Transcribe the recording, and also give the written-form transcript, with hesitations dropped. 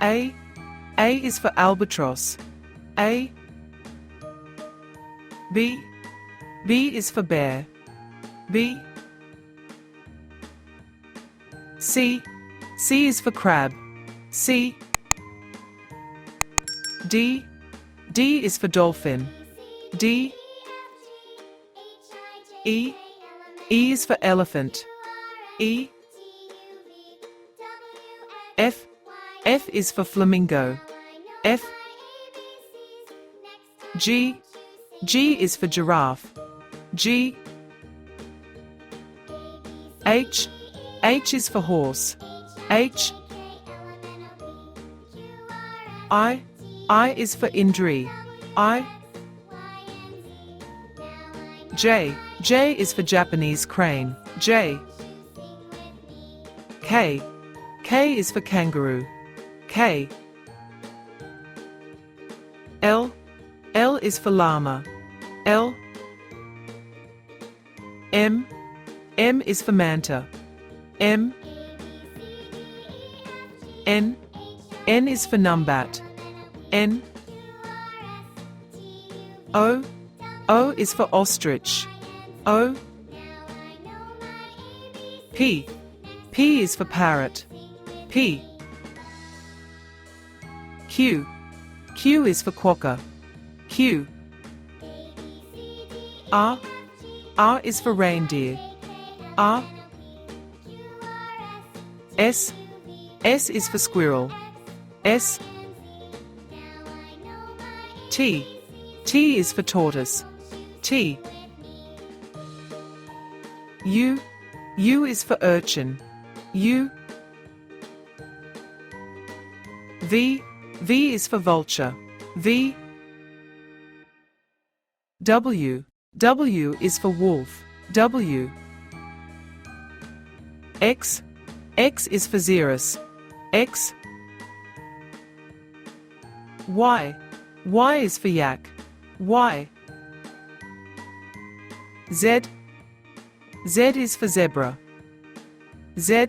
A. A is for albatross. A. B. B is for bear. B. C. C is for crab. C. D. D is for dolphin. D. E. E is for elephant. E. F. F is for flamingo. F. G. G is for giraffe. G. H. H is for horse. H. I. I is for injury. I. J. J is for Japanese crane. J. K. K is for kangaroo. K. L. L is for llama. L. M. M is for manta. M. N. N is for numbat. N. O. O is for ostrich. O. P. P is for parrot. P. Q. Q is for quokka. Q. R. R is for reindeer. R. S. S is for squirrel. S. T. T is for tortoise. T. U. U is for urchin. U. V. V is for vulture. V. W. W is for wolf. W. X. X is for xerus. X. Y. Y is for yak. Y. Z. Z is for zebra. Z.